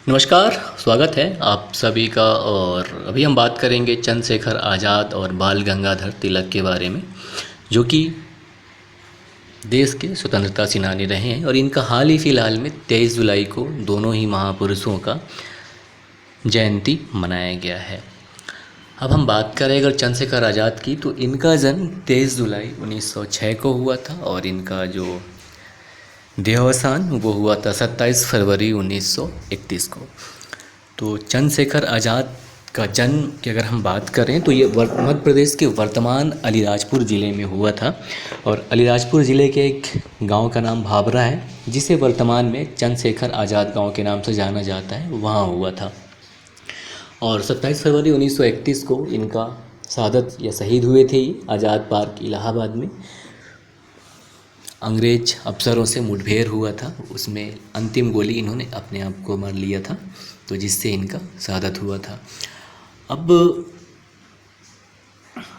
नमस्कार। स्वागत है आप सभी का। और अभी हम बात करेंगे चंद्रशेखर आज़ाद और बाल गंगाधर तिलक के बारे में, जो कि देश के स्वतंत्रता सेनानी रहे हैं। और इनका हाल ही फिलहाल में 23 जुलाई को दोनों ही महापुरुषों का जयंती मनाया गया है। अब हम बात करें अगर चंद्रशेखर आज़ाद की, तो इनका जन्म 23 जुलाई 1906 को हुआ था और इनका जो देहावसान वो हुआ था 27 फरवरी 1931 को। तो चंद्रशेखर आज़ाद का जन्म की अगर हम बात करें तो ये मध्य प्रदेश के वर्तमान अलीराजपुर ज़िले में हुआ था। और अलीराजपुर ज़िले के एक गांव का नाम भाबरा है, जिसे वर्तमान में चंद्रशेखर आज़ाद गांव के नाम से जाना जाता है, वहाँ हुआ था। और 27 फरवरी 1931 को इनका शहादत या शहीद हुए थे आज़ाद पार्क इलाहाबाद में। अंग्रेज अफसरों से मुठभेड़ हुआ था, उसमें अंतिम गोली इन्होंने अपने आप को मार लिया था, तो जिससे इनका शहादत हुआ था। अब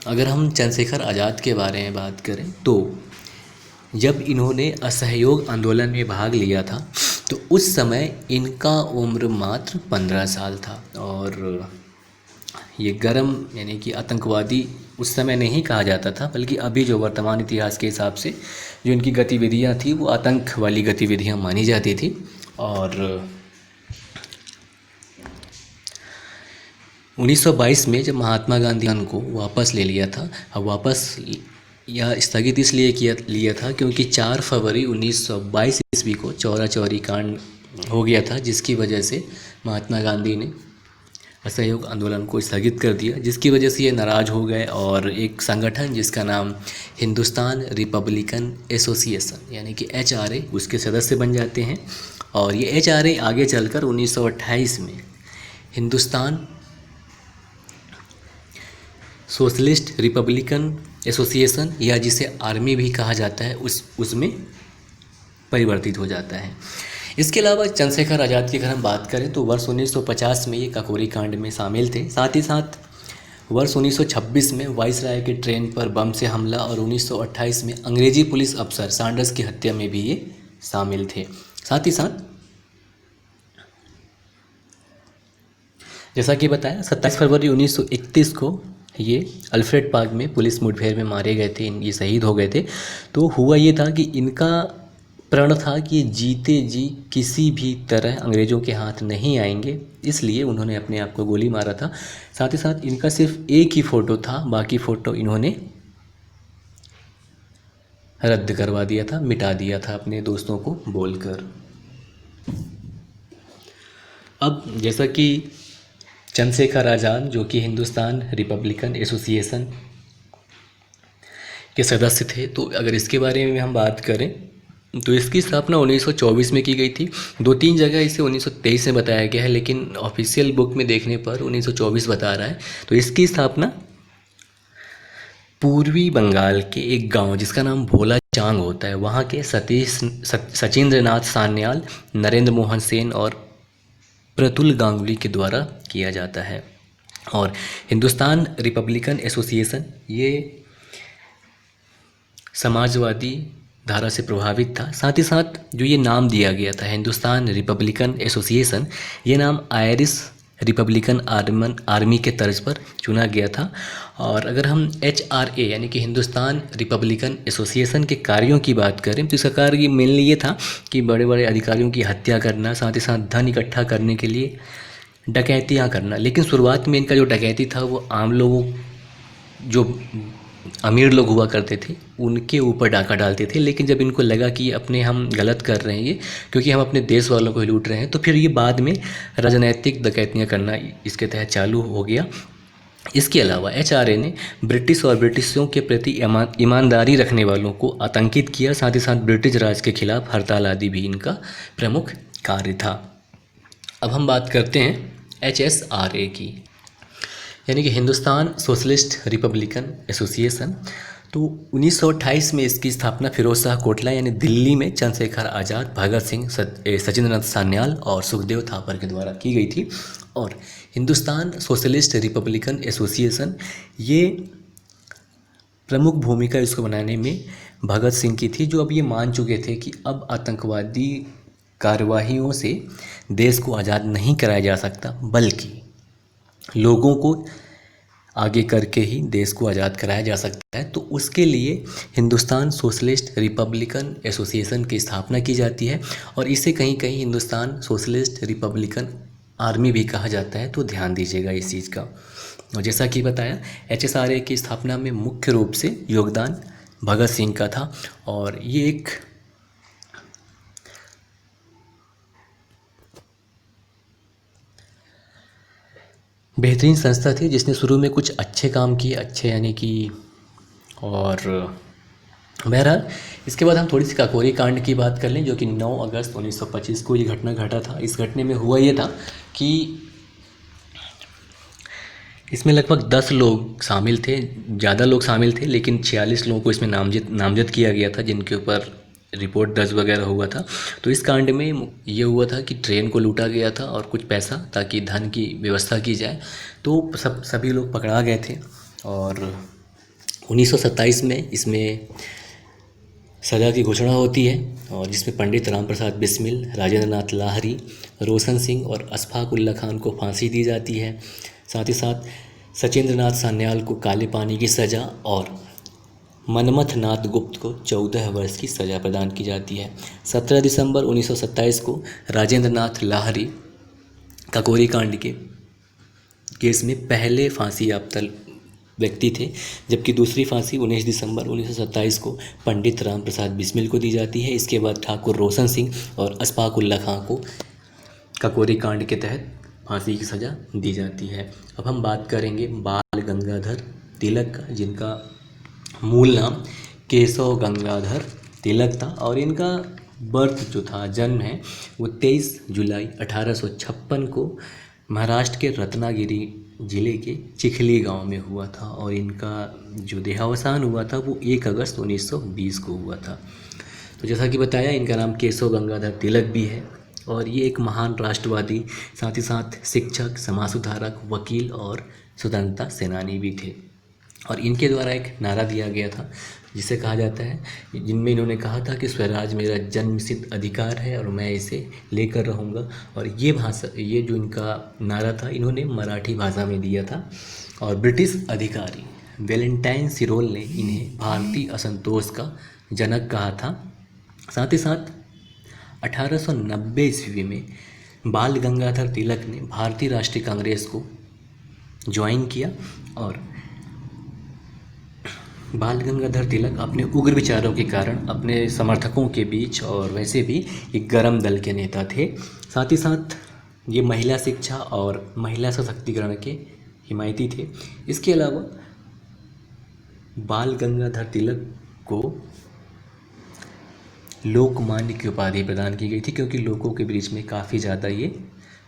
अगर हम चंद्रशेखर आज़ाद के बारे में बात करें तो जब इन्होंने असहयोग आंदोलन में भाग लिया था तो उस समय इनका उम्र मात्र 15 साल था। और ये गरम यानी कि आतंकवादी उस समय नहीं कहा जाता था, बल्कि अभी जो वर्तमान इतिहास के हिसाब से जो इनकी गतिविधियां थी वो आतंक वाली गतिविधियां मानी जाती थी। और 1922 में जब महात्मा गांधी को वापस ले लिया था, अब वापस या स्थगित इसलिए लिया था क्योंकि 4 फरवरी 1922 ईस्वी को चौरा चौरी कांड हो गया था, जिसकी वजह से महात्मा गांधी ने असहयोग आंदोलन को स्थगित कर दिया, जिसकी वजह से ये नाराज़ हो गए और एक संगठन जिसका नाम हिंदुस्तान रिपब्लिकन एसोसिएशन यानी कि HRA उसके सदस्य बन जाते हैं। और ये HRA आगे चलकर 1928 में हिंदुस्तान सोशलिस्ट रिपब्लिकन एसोसिएशन या जिसे आर्मी भी कहा जाता है उसमें परिवर्तित हो जाता है। इसके अलावा चंद्रशेखर आज़ाद की अगर हम बात करें तो वर्ष 1950 में ये काकोरी कांड में शामिल थे। साथ ही साथ वर्ष 1926 में वाइसराय के ट्रेन पर बम से हमला और 1928 में अंग्रेजी पुलिस अफसर सैंडर्स की हत्या में भी ये शामिल थे। साथ ही साथ जैसा कि बताया 27 फरवरी 1931 को ये अल्फ्रेड पार्क में पुलिस मुठभेड़ में मारे गए थे, ये शहीद हो गए थे। तो हुआ ये था कि इनका प्रण था कि जीते जी किसी भी तरह अंग्रेज़ों के हाथ नहीं आएंगे, इसलिए उन्होंने अपने आप को गोली मारा था। साथ ही साथ इनका सिर्फ एक ही फ़ोटो था, बाकी फ़ोटो इन्होंने रद्द करवा दिया था, मिटा दिया था अपने दोस्तों को बोलकर। अब जैसा कि चंद्रशेखर आज़ाद जो कि हिंदुस्तान रिपब्लिकन एसोसिएशन के सदस्य थे, तो अगर इसके बारे में हम बात करें तो इसकी स्थापना 1924 में की गई थी। 2-3 जगह इसे 1923 में बताया गया है, लेकिन ऑफिशियल बुक में देखने पर 1924 बता रहा है। तो इसकी स्थापना पूर्वी बंगाल के एक गांव जिसका नाम भोला चांग होता है, वहाँ के सचिंद्र नाथ सान्याल, नरेंद्र मोहन सेन और प्रतुल गांगुली के द्वारा किया जाता है। और हिंदुस्तान रिपब्लिकन एसोसिएशन ये समाजवादी धारा से प्रभावित था। साथ ही साथ जो ये नाम दिया गया था हिंदुस्तान रिपब्लिकन एसोसिएशन, ये नाम आयरिश रिपब्लिकन आर्मी के तर्ज पर चुना गया था। और अगर हम HRA यानी कि हिंदुस्तान रिपब्लिकन एसोसिएशन के कार्यों की बात करें तो इसका कार्य मेनली ये था कि बड़े बड़े अधिकारियों की हत्या करना, साथ ही साथ धन इकट्ठा करने के लिए डकैतियाँ करना। लेकिन शुरुआत में इनका जो डकैती था वो आम लोगों, जो अमीर लोग हुआ करते थे, उनके ऊपर डाका डालते थे। लेकिन जब इनको लगा कि अपने हम गलत कर रहे हैं ये, क्योंकि हम अपने देश वालों को ही लूट रहे हैं, तो फिर ये बाद में राजनैतिक डकैतियाँ करना इसके तहत चालू हो गया। इसके अलावा HRA ने ब्रिटिश और ब्रिटिशों के प्रति ईमानदारी रखने वालों को आतंकित किया। साथ ही साथ ब्रिटिश राज के खिलाफ हड़ताल आदि भी इनका प्रमुख कार्य था। अब हम बात करते हैं HSRA की, यानी कि हिंदुस्तान सोशलिस्ट रिपब्लिकन एसोसिएशन। तो 1928 में इसकी स्थापना फिरोज शाह कोटला यानी दिल्ली में चंद्रशेखर आज़ाद, भगत सिंह, सचिंद्र नाथ सान्याल और सुखदेव थापर के द्वारा की गई थी। और हिंदुस्तान सोशलिस्ट रिपब्लिकन एसोसिएशन ये प्रमुख भूमिका इसको बनाने में भगत सिंह की थी, जो अब ये मान चुके थे कि अब आतंकवादी कार्यवाहियों से देश को आज़ाद नहीं कराया जा सकता, बल्कि लोगों को आगे करके ही देश को आज़ाद कराया जा सकता है। तो उसके लिए हिंदुस्तान सोशलिस्ट रिपब्लिकन एसोसिएशन की स्थापना की जाती है और इसे कहीं कहीं हिंदुस्तान सोशलिस्ट रिपब्लिकन आर्मी भी कहा जाता है, तो ध्यान दीजिएगा इस चीज़ का। और जैसा कि बताया, HSRA की स्थापना में मुख्य रूप से योगदान भगत सिंह का था और ये एक बेहतरीन संस्था थी जिसने शुरू में कुछ अच्छे काम किए, अच्छे यानी कि, और बहरहाल इसके बाद हम थोड़ी सी काकोरी कांड की बात कर लें, जो कि 9 अगस्त 1925 को ये घटना घटा था। इस घटने में हुआ ये था कि इसमें लगभग 10 लोग शामिल थे, ज़्यादा लोग शामिल थे, लेकिन 46 लोगों को इसमें नामजद किया गया था, जिनके ऊपर रिपोर्ट दर्ज वगैरह हुआ था। तो इस कांड में ये हुआ था कि ट्रेन को लूटा गया था और कुछ पैसा, ताकि धन की व्यवस्था की जाए। तो सभी लोग पकड़ा गए थे और 1927 में इसमें सज़ा की घोषणा होती है और जिसमें पंडित राम प्रसाद बिस्मिल, राजेंद्र नाथ लाहिरी, रोशन सिंह और अशफाक उल्ला खान को फांसी दी जाती है। साथ ही साथ सचिंद्र नाथ सान्याल को काले पानी की सज़ा और मनमथ नाथ गुप्त को 14 वर्ष की सज़ा प्रदान की जाती है। 17 दिसंबर 1927 को राजेंद्र नाथ लाहिरी काकोरी कांड के केस में पहले फांसी याफ्ता व्यक्ति थे, जबकि दूसरी फांसी 19 दिसंबर 1927 को पंडित राम प्रसाद बिस्मिल को दी जाती है। इसके बाद ठाकुर रोशन सिंह और अशफाक उल्ला खां को काकोरी कांड के तहत फांसी की सज़ा दी जाती है। अब हम बात करेंगे बाल गंगाधर तिलक का, जिनका मूल नाम केशव गंगाधर तिलक था और इनका बर्थ जो था, जन्म है, वो 23 जुलाई 1856 को महाराष्ट्र के रत्नागिरी ज़िले के चिखली गांव में हुआ था और इनका जो देहावसान हुआ था वो 1 अगस्त 1920 को हुआ था। तो जैसा कि बताया, इनका नाम केशव गंगाधर तिलक भी है और ये एक महान राष्ट्रवादी, साथ ही साथ शिक्षक, समाज सुधारक, वकील और स्वतंत्रता सेनानी भी थे। और इनके द्वारा एक नारा दिया गया था जिसे कहा जाता है, जिनमें इन्होंने कहा था कि स्वराज मेरा जन्मसिद्ध अधिकार है और मैं इसे लेकर रहूँगा। और ये जो इनका नारा था, इन्होंने मराठी भाषा में दिया था और ब्रिटिश अधिकारी वैलेंटाइन सिरोल ने इन्हें भारतीय असंतोष का जनक कहा था। साथ ही साथ 1890 ईस्वी में बाल गंगाधर तिलक ने भारतीय राष्ट्रीय कांग्रेस को ज्वाइन किया और बाल गंगाधर तिलक अपने उग्र विचारों के कारण अपने समर्थकों के बीच और वैसे भी एक गर्म दल के नेता थे। साथ ही साथ ये महिला शिक्षा और महिला सशक्तिकरण के हिमायती थे। इसके अलावा बाल गंगाधर तिलक को लोकमान्य की उपाधि प्रदान की गई थी, क्योंकि लोगों के बीच में काफ़ी ज़्यादा ये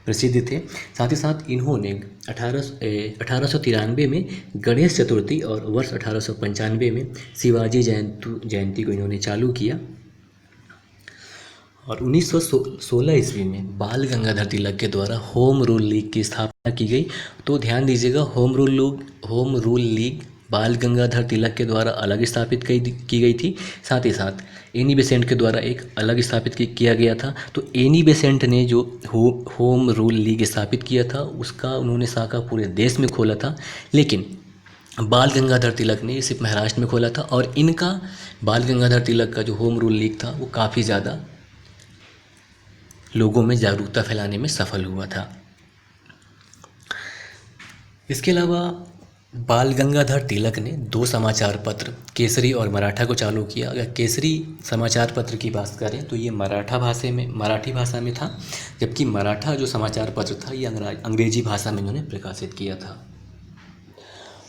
प्रसिद्ध थे। साथ ही साथ इन्होंने 1893 में गणेश चतुर्थी और वर्ष 1895 में शिवाजी जयंती को इन्होंने चालू किया। और 1916 ईस्वी में बाल गंगाधर तिलक के द्वारा होम रूल लीग की स्थापना की गई। तो ध्यान दीजिएगा, होम रूल लीग बाल गंगाधर तिलक के द्वारा अलग स्थापित की गई थी। साथ ही साथ एनी बेसेंट के द्वारा एक अलग स्थापित किया गया था। तो एनी बेसेंट ने जो होम रूल लीग स्थापित किया था, उसका उन्होंने शाखा पूरे देश में खोला था, लेकिन बाल गंगाधर तिलक ने सिर्फ महाराष्ट्र में खोला था। और इनका बाल गंगाधर तिलक का जो होम रूल लीग था, वो काफ़ी ज़्यादा लोगों में जागरूकता फैलाने में सफल हुआ था। इसके अलावा बाल गंगाधर तिलक ने 2 समाचार पत्र केसरी और मराठा को चालू किया। अगर केसरी समाचार पत्र की बात करें तो ये मराठी भाषा में था, जबकि मराठा जो समाचार पत्र था ये अंग्रेजी भाषा में इन्होंने प्रकाशित किया था।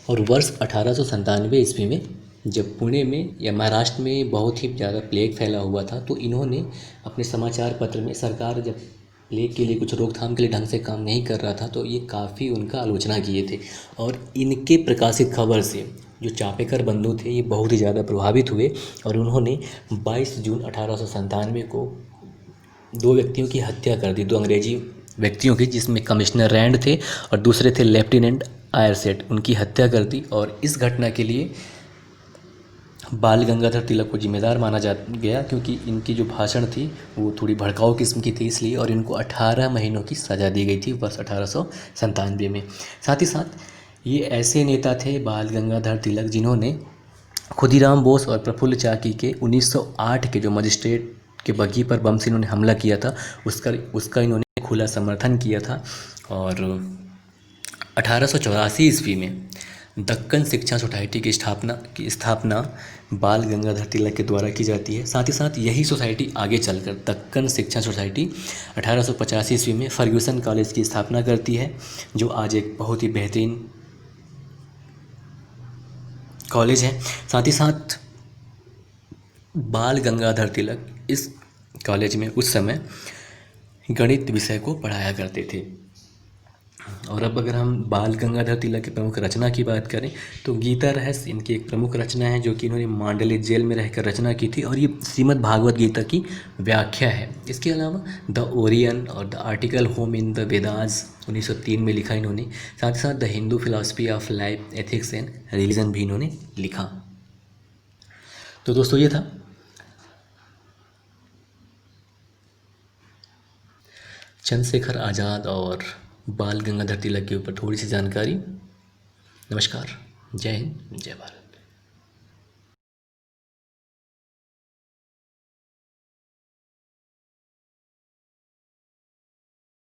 और वर्ष 1897 ईस्वी में जब पुणे में या महाराष्ट्र में बहुत ही ज़्यादा प्लेग फैला हुआ था, तो इन्होंने अपने समाचार पत्र में, सरकार जब प्लेग के लिए कुछ रोकथाम के लिए ढंग से काम नहीं कर रहा था, तो ये काफ़ी उनका आलोचना किए थे। और इनके प्रकाशित खबर से जो चापेकर बंधु थे, ये बहुत ही ज़्यादा प्रभावित हुए और उन्होंने 22 जून 1897 को 2 व्यक्तियों की हत्या कर दी, 2 अंग्रेजी व्यक्तियों की, जिसमें कमिश्नर रैंड थे और दूसरे थे लेफ्टिनेंट आयरसेट। उनकी हत्या कर दी और इस घटना के लिए बाल गंगाधर तिलक को जिम्मेदार माना जा गया, क्योंकि इनकी जो भाषण थी वो थोड़ी भड़काऊ किस्म की थी इसलिए, और इनको 18 महीनों की सज़ा दी गई थी वर्ष 1897 में। साथ ही साथ ये ऐसे नेता थे बाल गंगाधर तिलक जिन्होंने खुदीराम बोस और प्रफुल्ल चाकी के 1908 के जो मजिस्ट्रेट के बग्घी पर बम से इन्होंने हमला किया था उसका उसका इन्होंने खुला समर्थन किया था। और 1884 ईस्वी में दक्कन शिक्षा सोसाइटी की स्थापना बाल गंगाधर तिलक के द्वारा की जाती है। साथ ही साथ यही सोसाइटी आगे चलकर दक्कन शिक्षा सोसाइटी 1885 ईस्वी में फर्ग्यूसन कॉलेज की स्थापना करती है, जो आज एक बहुत ही बेहतरीन कॉलेज है। साथ ही साथ बाल गंगाधर तिलक इस कॉलेज में उस समय गणित विषय को पढ़ाया करते थे। और अब अगर हम बाल गंगाधर तिलक की प्रमुख रचना की बात करें तो गीता रहस्य इनकी एक प्रमुख रचना है, जो कि इन्होंने मांडले जेल में रहकर रचना की थी, और ये श्रीमद् भागवत गीता की व्याख्या है। इसके अलावा द ओरियन और the article home in the Vedas 1903 में लिखा इन्होंने। साथ ही साथ the Hindu philosophy of life, ethics and religion भी इन्होंने लिखा। तो दोस्तों ये था चंद्रशेखर आज़ाद और बाल गंगाधर तिलक के ऊपर थोड़ी सी जानकारी। नमस्कार, जय हिंद, जय भारत।